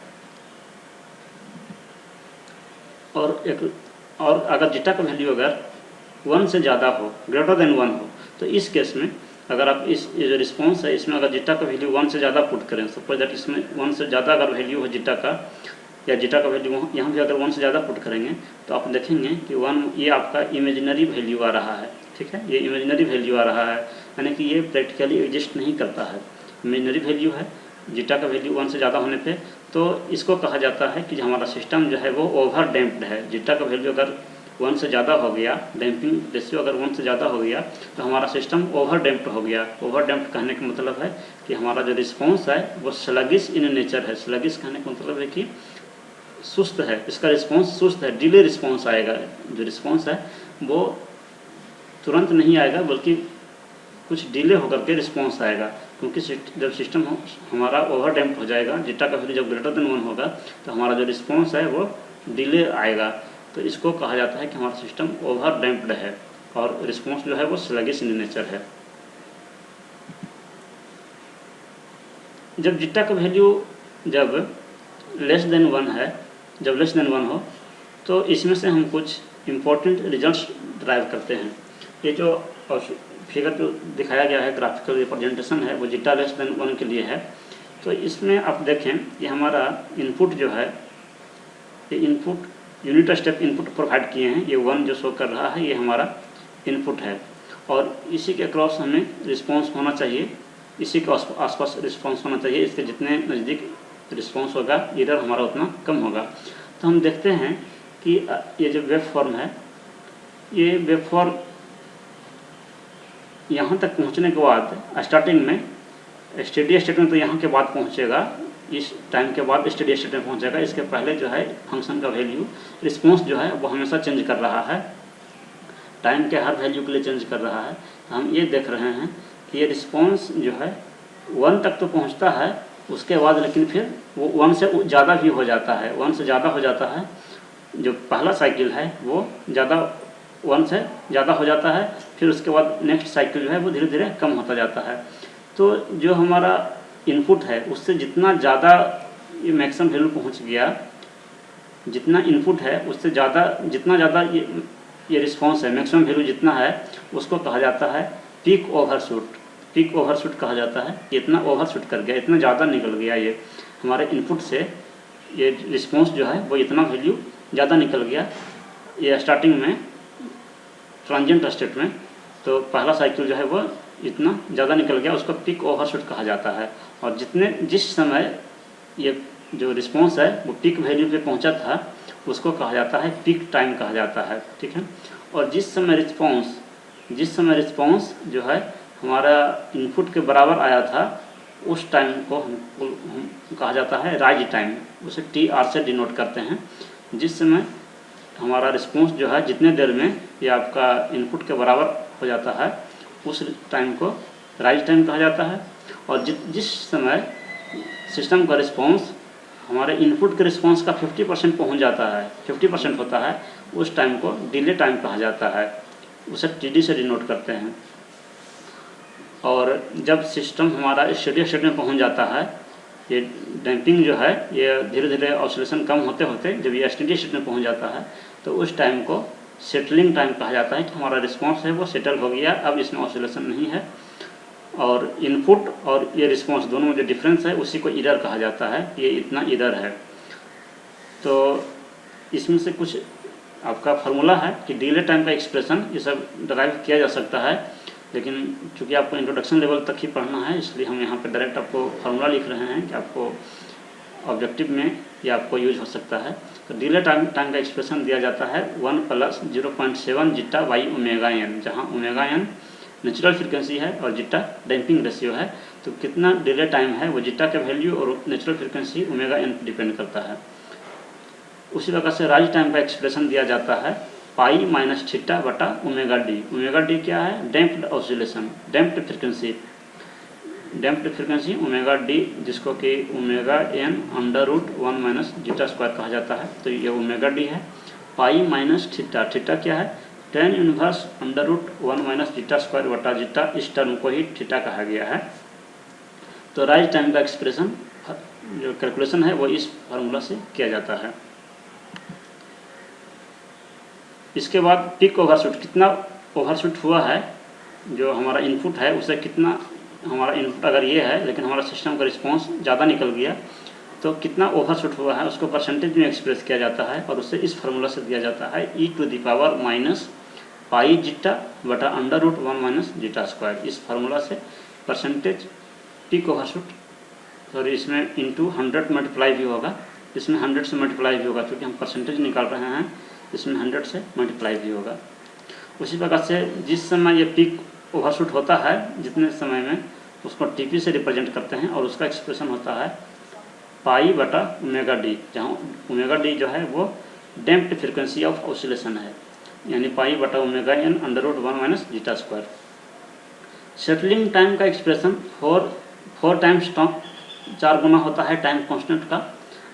A: और अगर जीटा का वैल्यू अगर 1 से ज़्यादा हो, ग्रेटर देन 1 हो, तो इस केस में अगर आप ये जो रिस्पॉन्स है इसमें अगर जीटा का वैल्यू 1 से ज़्यादा पुट करें, सपोज दैट इसमें 1 से ज़्यादा अगर वैल्यू हो जीटा का, या जीटा का वैल्यू यहाँ भी अगर 1 से ज़्यादा पुट करेंगे तो आप देखेंगे कि 1 ये आपका इमेजिनरी वैल्यू आ रहा है। ठीक है, ये इमेजिनरी वैल्यू आ रहा है, यानी कि ये प्रैक्टिकली एग्जिस्ट नहीं करता है, इमेजिनरी वैल्यू है। जीटा का वैल्यू 1 से ज़्यादा होने पे तो इसको कहा जाता है कि हमारा सिस्टम जो है वो ओवर डैम्प्ड है। जीटा का वैल्यू अगर 1 से ज़्यादा हो गया, डैम्पिंग रेशियो अगर 1 से ज़्यादा हो गया तो हमारा सिस्टम ओवर डैम्प्ड हो गया। ओवर डैम्प्ड कहने का मतलब है कि हमारा जो रिस्पॉन्स है वो स्लगिश इन नेचर है। स्लगिश कहने का मतलब है कि सुस्त है, इसका रिस्पॉन्स सुस्त है, डिले रिस्पॉन्स आएगा। जो रिस्पॉन्स है वो तुरंत नहीं आएगा, बल्कि कुछ डिले होकर के रिस्पॉन्स आएगा, क्योंकि जब सिस्टम हमारा ओवर डैम्प्ड हो जाएगा, जीटा का वैल्यू जब ग्रेटर देन 1 होगा तो हमारा जो रिस्पॉन्स है वो डिले आएगा। तो इसको कहा जाता है कि हमारा सिस्टम ओवर डैम्प्ड है और रिस्पॉन्स जो है वो स्लगिश इन नेचर है। जब जीटा का वैल्यू जब लेस देन 1 है, जब लेस देन 1 हो, तो इसमें से हम कुछ इम्पोर्टेंट रिजल्ट्स ड्राइव करते हैं। ये जो फिगर जो दिखाया गया है, ग्राफिकल रिप्रेजेंटेशन है, वो जीटा लेस देन 1 के लिए है। तो इसमें आप देखें कि हमारा इनपुट जो है, ये input unit step input provide किए हैं, ये 1 जो शो कर रहा है ये हमारा इनपुट है, और इसी के क्रॉस हमें रिस्पॉन्स होना चाहिए, इसी के आसपास रिस्पॉन्स होना चाहिए। इसके जितने नज़दीक रिस्पॉन्स होगा एरर हमारा उतना कम होगा। तो हम देखते हैं कि ये जो वेव फॉर्म है, ये वेव फॉर्म यहाँ तक पहुँचने के बाद स्टार्टिंग में स्टेडी स्टेट में तो यहाँ के बाद पहुँचेगा, इस टाइम के बाद स्टेडी स्टेट में पहुँचेगा। इसके पहले जो है फंक्शन का वैल्यू, रिस्पॉन्स जो है वो हमेशा चेंज कर रहा है, टाइम के हर वैल्यू के लिए चेंज कर रहा है। तो हम ये देख रहे हैं कि ये रिस्पॉन्स जो है 1 तक तो पहुँचता है, उसके बाद लेकिन फिर वो 1 से ज़्यादा भी हो जाता है, 1 से ज़्यादा हो जाता है। जो पहला साइकिल है वो 1 से ज़्यादा हो जाता है, फिर उसके बाद नेक्स्ट साइकिल जो है वो धीरे धीरे कम होता जाता है। तो जो हमारा इनपुट है उससे जितना ज़्यादा ये मैक्सिमम वैल्यू पहुंच गया, जितना इनपुट है उससे ज़्यादा, जितना ज़्यादा ये रिस्पॉन्स है, मैक्सिमम वैल्यू जितना है उसको कहा जाता है पीक ओवरशूट। पीक ओवरशूट कहा जाता है, इतना ओवरशूट कर गया, इतना ज़्यादा निकल गया ये हमारे इनपुट से, ये रिस्पॉन्स जो है वो इतना वैल्यू ज़्यादा निकल गया ये स्टार्टिंग में ट्रांजिएंट स्टेट में। तो पहला साइकिल जो है वो इतना ज़्यादा निकल गया, उसको पीक ओवरशूट कहा जाता है। और जिस समय ये जो रिस्पॉन्स है वो पीक वैल्यू पे पहुंचा था उसको कहा जाता है पीक टाइम कहा जाता है। ठीक है, और जिस समय रिस्पॉन्स जो है हमारा इनपुट के बराबर आया था उस टाइम को हम कहा जाता है राइज टाइम, उसे TR से डिनोट करते हैं। जिस समय हमारा रिस्पॉन्स जो है जितने देर में ये आपका इनपुट के बराबर हो जाता है उस टाइम को राइज टाइम कहा जाता है। और जिस समय सिस्टम का रिस्पॉन्स हमारे इनपुट के रिस्पॉन्स का 50% पहुँच जाता है, 50% होता है, उस टाइम को डिले टाइम कहा जाता है, उसे TD से डिनोट करते हैं। और जब सिस्टम हमारा स्टेडी स्टेट में पहुंच जाता है, ये डैम्पिंग जो है ये धीरे धीरे ऑसिलेशन कम होते होते जब ये स्टेडी स्टेट में पहुंच जाता है तो उस टाइम को सेटलिंग टाइम कहा जाता है कि हमारा रिस्पॉन्स है वो सेटल हो गया, अब इसमें ऑसिलेशन नहीं है। और इनपुट और ये रिस्पॉन्स दोनों में जो डिफरेंस है उसी को ईरर कहा जाता है, ये इतना ईरर है। तो इसमें से कुछ आपका फार्मूला है कि डिले टाइम का एक्सप्रेशन ये सब डराइव किया जा सकता है, लेकिन चूँकि आपको इंट्रोडक्शन लेवल तक ही पढ़ना है इसलिए हम यहाँ पे डायरेक्ट आपको फार्मूला लिख रहे हैं कि आपको ऑब्जेक्टिव में ये आपको यूज हो सकता है। तो डिले टाइम का एक्सप्रेशन दिया जाता है 1 + 0.7 जीटा बाई ओमेगा एन, जहाँ ओमेगा एन नेचुरल फ्रीक्वेंसी है और जीटा डैम्पिंग रेशियो है। तो कितना डिले टाइम है वो जीटा का वैल्यू और नेचुरल फ्रीक्वेंसी ओमेगा एन पर डिपेंड करता है। उसी प्रकार से राइज टाइम का एक्सप्रेशन दिया जाता है पाई माइनस थीटा बटा ओमेगा डी। ओमेगा डी क्या है? Damped oscillation, damped frequency omega D, जिसको कि omega N √1 minus zeta square कहा जाता है। तो ये ओमेगा डी है। पाई माइनस थीटा, थीटा क्या है? tan inverse √1 minus zeta square बटा जीटा, इस टर्म को ही थीटा कहा गया है। तो राइज टाइम का एक्सप्रेशन जो कैलकुलेशन है वो इस फार्मूला से किया जाता है। इसके बाद पिक ओवरशूट, कितना ओवरशूट हुआ है, जो हमारा इनपुट है उसे कितना, हमारा इनपुट अगर ये है लेकिन हमारा सिस्टम का रिस्पांस ज़्यादा निकल गया तो कितना ओवरशूट हुआ है उसको परसेंटेज में एक्सप्रेस किया जाता है और उसे इस फार्मूला से दिया जाता है e⁻⁻ पाई जीटा बटा √1 माइनस जीटा स्क्वायर। इस फार्मूला से परसेंटेज पिक ओवरशूट, सॉरी इसमें इंटू 100 मल्टीप्लाई भी होगा, इसमें 100 से मल्टीप्लाई भी होगा क्योंकि हम परसेंटेज निकाल रहे हैं, इसमें 100 से मल्टीप्लाई भी होगा। उसी प्रकार से जिस समय ये पिक ओवरशूट होता है जितने समय में, उसको टीपी से रिप्रेजेंट करते हैं और उसका एक्सप्रेशन होता है पाई बटा ओमेगा डी, जहाँ ओमेगा डी जो है वो डैम्प्ड फ्रीक्वेंसी ऑफ ऑसिलेशन है, यानी पाई बटा omega N √1 minus zeta square. Settling time का एक्सप्रेशन 4 टाइम्स 4 गुना होता है टाइम कांस्टेंट का।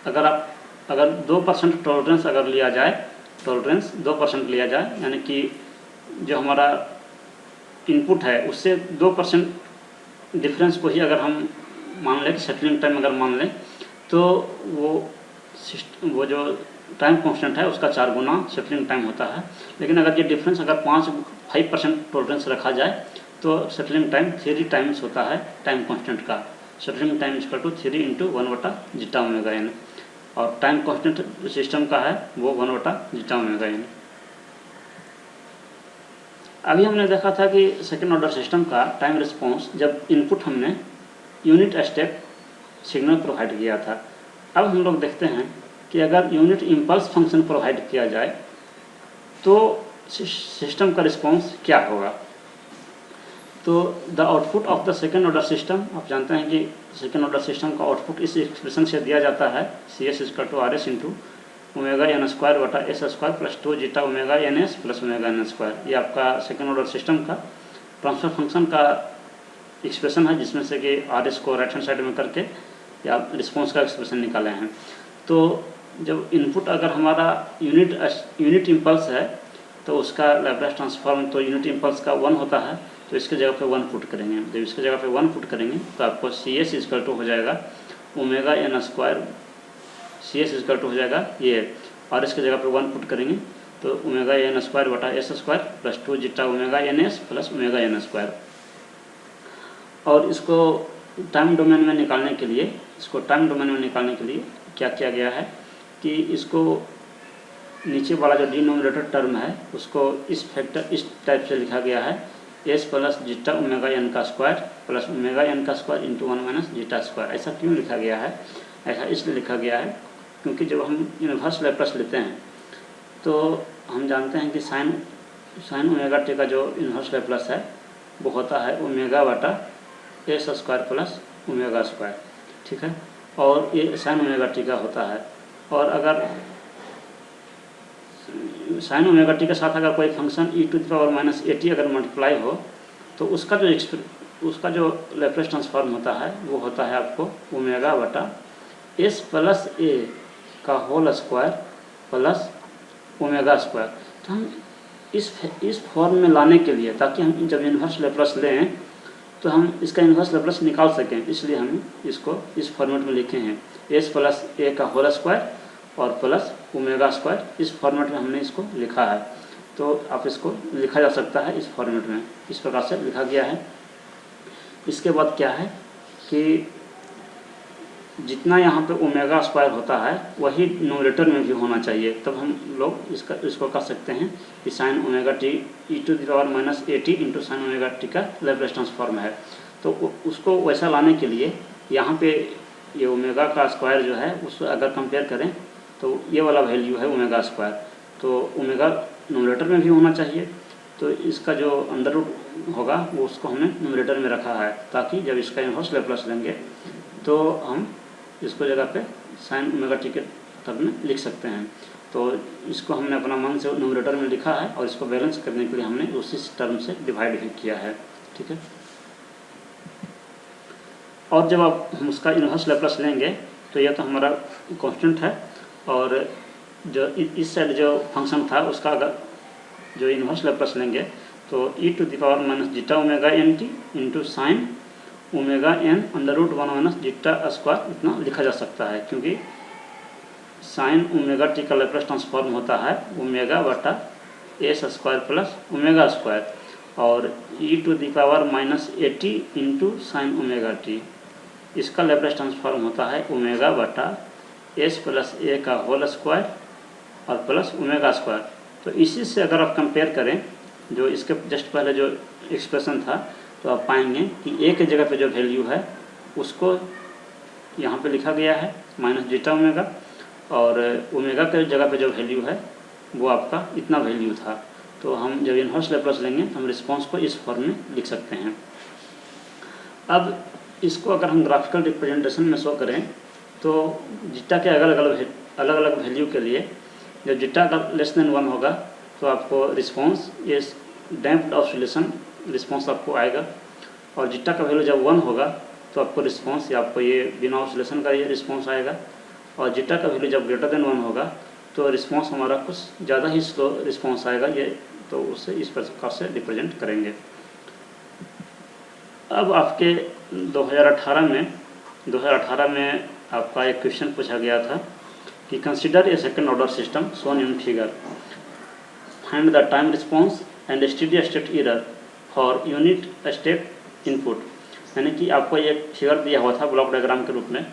A: अगर 2% टॉलरेंस अगर लिया जाए, टॉलरेंस 2% लिया जाए, यानी कि जो हमारा इनपुट है उससे 2% डिफरेंस को ही अगर हम मान लें कि सेटलिंग टाइम अगर मान लें तो वो जो टाइम कांस्टेंट है उसका 4 गुना सेटलिंग टाइम होता है। लेकिन अगर ये डिफरेंस अगर 5% टॉलरेंस रखा जाए तो सेटलिंग टाइम 3 टाइम्स होता है टाइम कांस्टेंट का। सेटलिंग टाइम इक्वल टू 3 × 1/जीटा ओमेगा एन, और टाइम कांस्टेंट सिस्टम का है वो 1/जीटा ओमेगा एन। अभी हमने देखा था कि सेकेंड ऑर्डर सिस्टम का टाइम रिस्पॉन्स जब इनपुट हमने यूनिट स्टेप सिग्नल प्रोवाइड किया था। अब हम लोग देखते हैं कि अगर यूनिट इम्पल्स फंक्शन प्रोवाइड किया जाए तो सिस्टम का रिस्पॉन्स क्या होगा। तो the output of the second order system, आप जानते हैं कि सेकेंड ऑर्डर सिस्टम का आउटपुट इस एक्सप्रेशन से दिया जाता है CS = RS × omega N square बटा S square plus 2 zeta omega N S plus omega N square. ये आपका सेकेंड ऑर्डर सिस्टम का ट्रांसफर फंक्शन का एक्सप्रेशन है, जिसमें से कि RS को राइट हैंड साइड में करके या रिस्पॉन्स का एक्सप्रेशन निकाले हैं। तो जब इनपुट अगर हमारा यूनिट इम्पल्स है तो उसका लैप्लास ट्रांसफॉर्म तो यूनिट इम्पल्स का 1 होता है, तो इसके जगह पे 1 पुट करेंगे। जब इसके जगह पे 1 पुट करेंगे तो आपको CS = हो जाएगा ओमेगा एन स्क्वायर, CS = हो जाएगा ये, और इसके जगह पे 1 पुट करेंगे तो ओमेगा एन स्क्वायर बटा S square plus 2 zeta omega N S plus omega N square. और इसको टाइम डोमेन में निकालने के लिए, क्या किया गया है कि इसको नीचे वाला जो डिनोमिनेटर टर्म है उसको इस टाइप से लिखा गया है S plus zeta omega N का स्क्वायर प्लस ओमेगा एन का square into 1 minus zeta square. ऐसा क्यों लिखा गया है? ऐसा इसलिए लिखा गया है क्योंकि जब हम इनवर्स लैप्लास लेते हैं तो हम जानते हैं कि साइन ओमेगा टी का जो इनवर्स लैप्लास है वो होता है ओमेगा बटा S square plus omega square, ठीक है, और ये साइन ओमेगा टी का होता है। और अगर साइन ओमेगा टी के साथ अगर कोई फंक्शन e⁻−at अगर मल्टीप्लाई हो तो उसका जो लैप्लास ट्रांसफॉर्म होता है वो होता है आपको ओमेगा बटा एस प्लस ए का whole square plus omega square. तो हम इस फॉर्म में लाने के लिए, ताकि हम जब इन्वर्स लैप्लास लें तो हम इसका इन्वर्स लेप्लास निकाल सकें, इसलिए हम इसको इस फॉर्मेट में लिखे हैं, एस प्लस ए का होल स्क्वायर और प्लस ओमेगा स्क्वायर, इस फॉर्मेट में हमने इसको लिखा है। तो आप इसको लिखा जा सकता है इस फॉर्मेट में, इस प्रकार से लिखा गया है। इसके बाद क्या है कि जितना यहाँ पे ओमेगा स्क्वायर होता है वही न्यूमरेटर में भी होना चाहिए, तब हम लोग इसको कह सकते हैं कि sine omega T E to the power minus A T into sine omega T का लैप्लास ट्रांसफॉर्म है। तो उसको वैसा लाने के लिए यहाँ पे ये ओमेगा का स्क्वायर जो है उसको अगर कंपेयर करें तो ये वाला वैल्यू है ओमेगा स्क्वायर, तो ओमेगा न्यूमरेटर में भी होना चाहिए। तो इसका जो अंडर रूट होगा वो उसको हमने न्यूमरेटर में रखा है, ताकि जब इसका इन्वर्स लैप्लास लेंगे तो हम इसको जगह पे साइन ओमेगा टी के टर्म में लिख सकते हैं। तो इसको हमने अपना मन से न्यूमरेटर में लिखा है और इसको बैलेंस करने के लिए हमने उसी टर्म से डिवाइड भी किया है, ठीक है। और जब आप हम उसका इन्वर्स लैप्लास लेंगे तो यह तो हमारा कांस्टेंट है, और जो इस साइड जो फंक्शन था उसका अगर जो इन्वर्स लैप्लास लेंगे तो e to the power minus zeta omega N T into sine omega N under root 1 minus zeta square इतना लिखा जा सकता है, क्योंकि साइन ओमेगा टी का लैप्लास ट्रांसफॉर्म होता है ओमेगा बटा S square plus omega square, और e to the power minus A T into sine omega T, इसका लैप्लास ट्रांसफॉर्म होता है ओमेगा बटा एस प्लस ए का होल स्क्वायर और प्लस ओमेगा स्क्वायर। तो इसी से अगर आप कंपेयर करें जो इसके जस्ट पहले जो एक्सप्रेशन था, तो आप पाएंगे कि ए के जगह पे जो वैल्यू है उसको यहाँ पे लिखा गया है माइनस जीटा ओमेगा, और ओमेगा के जगह पे जो वैल्यू है वो आपका इतना वैल्यू था। तो हम जब इन्वर्स लैप्लास लेंगे हम रिस्पॉन्स को इस फॉर्म में लिख सकते हैं। अब इसको अगर हम ग्राफिकल रिप्रेजेंटेशन में शो करें तो जीटा के अलग अलग वैल्यू के लिए जब जीटा का लेस देन 1 होगा तो आपको रिस्पॉन्स ये डैम्प्ड ऑसिलेशन रिस्पॉन्स आपको आएगा, और जीटा का वैल्यू जब 1 होगा तो आपको रिस्पॉन्स या आपको ये बिना ऑसिलेशन का ये रिस्पॉन्स आएगा, और जीटा का वैल्यू जब ग्रेटर देन 1 होगा तो रिस्पॉन्स हमारा कुछ ज़्यादा ही स्लो रिस्पॉन्स आएगा। ये तो उससे इस प्रकार से रिप्रेजेंट करेंगे। अब आपके 2018 में आपका एक क्वेश्चन पूछा गया था कि consider a second order system shown in figure, find the time response and steady state error for unit step input. यानी कि आपको ये फिगर दिया हुआ था ब्लॉक डायग्राम के रूप में,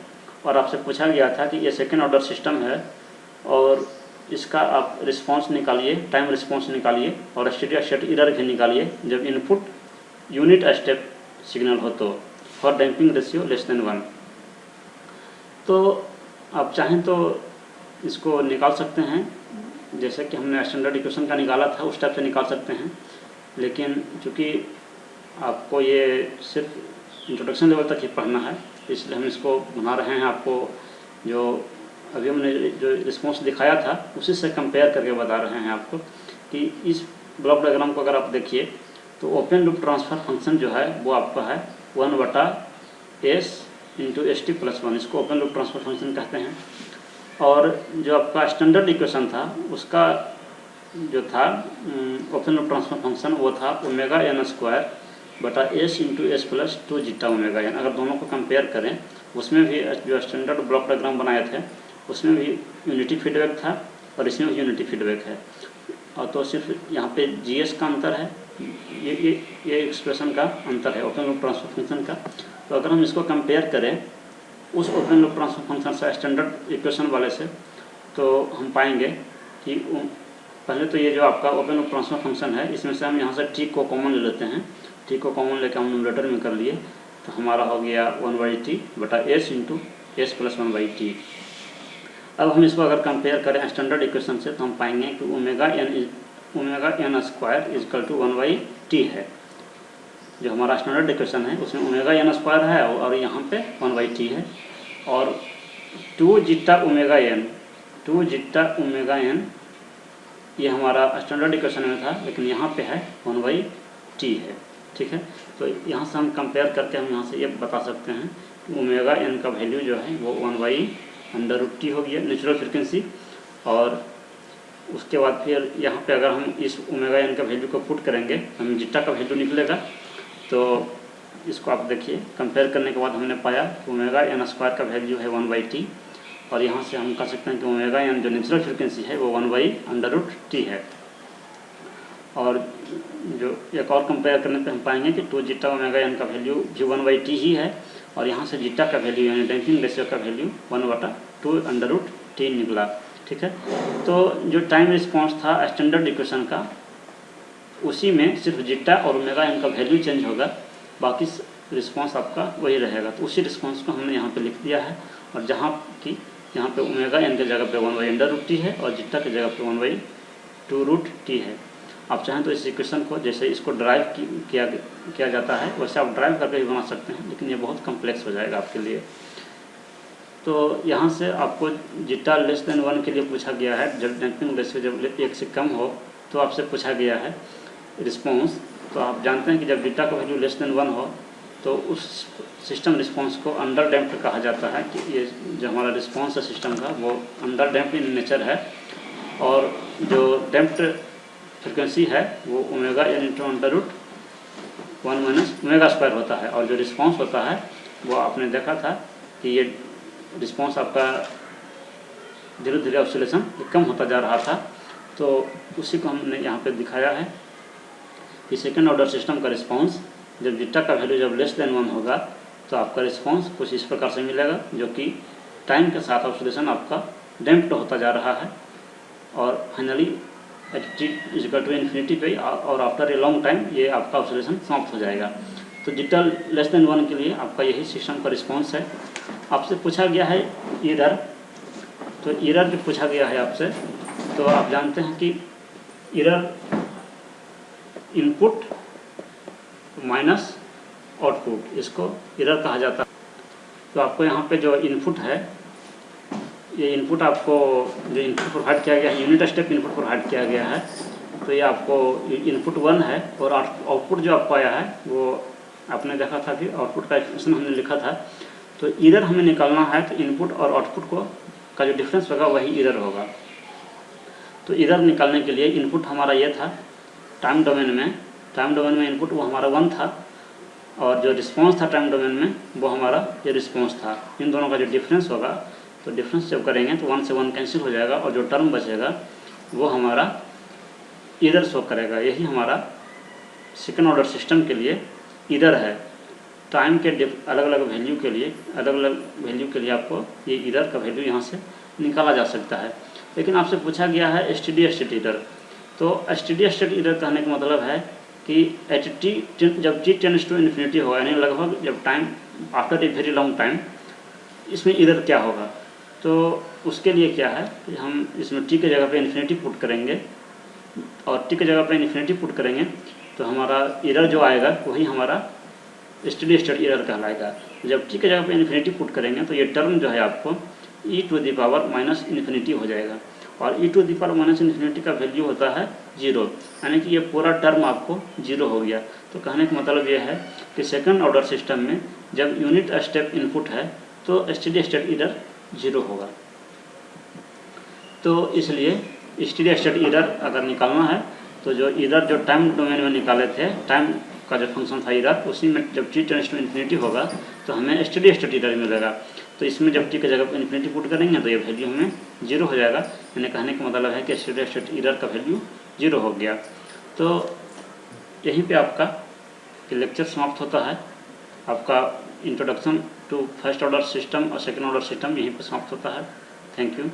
A: और आपसे पूछा गया था कि ये सेकंड ऑर्डर सिस्टम है और इसका आप रिस्पॉन्स निकालिए, टाइम रिस्पॉन्स निकालिए और स्टेडी स्टेट एरर भी निकालिए जब इनपुट यूनिट स्टेप सिग्नल हो तो, for damping ratio less than 1। तो आप चाहें तो इसको निकाल सकते हैं, जैसे कि हमने स्टैंडर्ड इक्वेशन का निकाला था उस टाइप से निकाल सकते हैं, लेकिन चूँकि आपको ये सिर्फ इंट्रोडक्शन लेवल तक ही पढ़ना है इसलिए हम इसको बना रहे हैं। आपको जो अभी हमने जो रिस्पॉन्स दिखाया था उसी से कंपेयर करके बता रहे हैं आपको कि इस ब्लॉक डायग्राम को अगर आप देखिए तो ओपन लूप ट्रांसफ़र फंक्शन जो है वो आपका है 1/s into S T plus 1, इसको ओपन लूप ट्रांसफ़र फंक्शन कहते हैं। और जो आपका स्टैंडर्ड इक्वेशन था उसका जो था ओपन लूप ट्रांसफर फंक्शन वो था ओमेगा एन स्क्वायर बटा S into S plus 2 zeta omega N. अगर दोनों को कंपेयर करें उसमें भी जो स्टैंडर्ड ब्लॉक डायग्राम बनाए थे उसमें भी यूनिटी फीडबैक था और इसमें भी यूनिटी फीडबैक है, और तो सिर्फ यहाँ पे जीएस का अंतर है, ये एक्सप्रेशन का अंतर है ओपन लूप ट्रांसफर फंक्शन का। तो अगर हम इसको कंपेयर करें उस ओपन लूप ट्रांसफर फंक्शन से स्टैंडर्ड इक्वेशन वाले से, तो हम पाएंगे कि पहले तो ये जो आपका ओपन लूप ट्रांसफर फंक्शन है इसमें से हम यहाँ से टी को कॉमन ले लेते हैं, टी को कॉमन लेकर हम न्यूमरेटर में कर लिए तो हमारा हो गया 1/t बटा S into S plus 1/t। अब हम इसको अगर कंपेयर करें स्टैंडर्ड इक्वेशन से तो हम पाएंगे कि omega N square is equal to 1/t है। जो हमारा स्टैंडर्ड इक्वेशन है उसमें ओमेगा एन स्क्वायर है और यहाँ पे 1/t है, और 2 जीटा ओमेगा एन ये हमारा स्टैंडर्ड इक्वेशन में था लेकिन यहाँ पे है 1/t है, ठीक है। तो यहाँ से हम कंपेयर करके हम यहाँ से ये बता सकते हैं कि ओमेगा एन का वैल्यू जो है वो 1/√t हो गया नेचुरल फ्रिक्वेंसी, और उसके बाद फिर यहाँ पे अगर हम इस ओमेगा एन का वैल्यू को पुट करेंगे हम जीटा का वैल्यू निकलेगा। तो इसको आप देखिए, कंपेयर करने के बाद हमने पाया कि ओमेगा एन स्क्वायर का वैल्यू है 1/t, और यहाँ से हम कह सकते हैं कि ओमेगा एन जो नेचुरल फ्रिक्वेंसी है वो 1/√t है। और जो एक और कंपेयर करने पे हम पाएंगे कि 2 जीटा ओमेगा एन का वैल्यू भी 1/t ही है, और यहाँ से जीटा का वैल्यू यानी डैम्पिंग रेशियो का वैल्यू 1/2√t निकला। ठीक है, तो जो टाइम रिस्पॉन्स था स्टैंडर्ड इक्वेशन का, उसी में सिर्फ जीटा और ओमेगा एन का वैल्यू चेंज होगा, बाकी रिस्पॉन्स आपका वही रहेगा। तो उसी रिस्पॉन्स को हमने यहाँ पे लिख दिया है, और जहाँ पे ओमेगा एन की जगह पे 1/√t है और जीटा की जगह पे 1/2√t है। आप चाहें तो इस इक्वेशन को जैसे इसको ड्राइव किया जाता है वैसे आप ड्राइव करके भी बना सकते हैं, लेकिन ये बहुत कम्प्लेक्स हो जाएगा आपके लिए। तो यहाँ से आपको जीटा <1 के लिए पूछा गया है, जब डैम्पिंग रेशियो जब 1 से कम हो तो आपसे पूछा गया है रिस्पॉन्स। तो आप जानते हैं कि जब जीटा का वैल्यू <1 हो तो उस सिस्टम रिस्पॉन्स को अंडर डैम्प्ड कहा जाता है, कि ये जो हमारा रिस्पॉन्स है सिस्टम का वो अंडर डैम्प्ड इन नेचर है, और जो डैम्प्ड फ्रिक्वेंसी है वो omega N into √1 - omega square होता है, और जो रिस्पॉन्स होता है वो आपने देखा था कि ये रिस्पॉन्स आपका धीरे धीरे ऑसिलेशन कम होता जा रहा था। तो उसी को हमने यहाँ पे दिखाया है कि सेकेंड ऑर्डर सिस्टम का रिस्पॉन्स जब जीटा का वैल्यू जब <1 होगा तो आपका रिस्पॉन्स कुछ इस प्रकार से मिलेगा, जो कि टाइम के साथ ऑसिलेशन आपका डैम्प्ड होता जा रहा है, और फाइनली एट t = इन्फिनिटी पे और आफ्टर ए लॉन्ग टाइम ये आपका ऑसिलेशन समाप्त हो जाएगा। तो जीटा <1 के लिए आपका यही सिस्टम का रिस्पॉन्स है। आपसे पूछा गया है एरर, तो एरर जो पूछा गया है आपसे, तो आप जानते हैं कि एरर इनपुट माइनस आउटपुट, इसको एरर कहा जाता है। तो आपको यहाँ पे जो इनपुट है, ये इनपुट आपको जो इनपुट प्रोवाइड किया गया है, यूनिट स्टेप इनपुट प्रोवाइड किया गया है, तो ये आपको इनपुट 1 है, और आउटपुट जो आपको आया है वो आपने देखा था कि आउटपुट का एक्सप्रेशन हमने लिखा था। तो एरर हमें निकालना है, तो इनपुट और आउटपुट का जो डिफरेंस होगा वही एरर होगा। तो एरर निकालने के लिए इनपुट हमारा ये था टाइम डोमेन में इनपुट वो हमारा 1 था, और जो रिस्पॉन्स था टाइम डोमेन में वो हमारा ये रिस्पॉन्स था। इन दोनों का जो डिफरेंस होगा, तो डिफरेंस जब करेंगे तो 1 से 1 कैंसिल हो जाएगा, और जो टर्म बचेगा वो हमारा एरर शो करेगा। यही हमारा सेकेंड ऑर्डर सिस्टम के लिए एरर है। टाइम के अलग अलग वैल्यू के लिए आपको ये एरर का वैल्यू यहाँ से निकाला जा सकता है। लेकिन आपसे पूछा गया है स्टेडी स्टेट एरर। तो स्टेडी स्टेट एरर कहने का मतलब है कि एट t जब t टेंड्स टू इन्फिनिटी होगा, यानी लगभग जब time after a very long time, इसमें एरर क्या होगा। तो उसके लिए क्या है कि हम इसमें t के जगह पे इन्फिनिटी पुट करेंगे, और t के जगह पे इन्फिनिटी पुट करेंगे तो हमारा एरर जो आएगा वही हमारा स्टेडी स्टेट एरर कहलाएगा। जब t के जगह पे इन्फिनिटी पुट करेंगे तो ये टर्म जो है आपको e⁻∞ हो जाएगा, और e⁻∞ का वैल्यू होता है 0, यानी कि ये पूरा टर्म आपको 0 हो गया। तो कहने का मतलब ये है कि सेकंड ऑर्डर सिस्टम में जब यूनिट स्टेप इनपुट है तो स्टेडी स्टेट एरर 0 होगा। तो इसलिए स्टेडी स्टेट एरर अगर निकालना है तो जो एरर जो टाइम डोमेन में निकाले थे, टाइम का जो फंक्शन था एरर, उसी में जब t टेंड्स टू इन्फिनिटी होगा तो हमें स्टेडी स्टेट एरर मिलेगा। तो इसमें जब t की जगह पर इन्फिनिटी पुट करेंगे तो ये वैल्यू हमें 0 हो जाएगा, यानी कहने का मतलब है कि स्टेडी स्टेट एरर का वैल्यू 0 हो गया। तो यहीं पे आपका लेक्चर समाप्त होता है। आपका introduction to first order system और सेकेंड ऑर्डर सिस्टम यहीं पर समाप्त होता है। Thank you.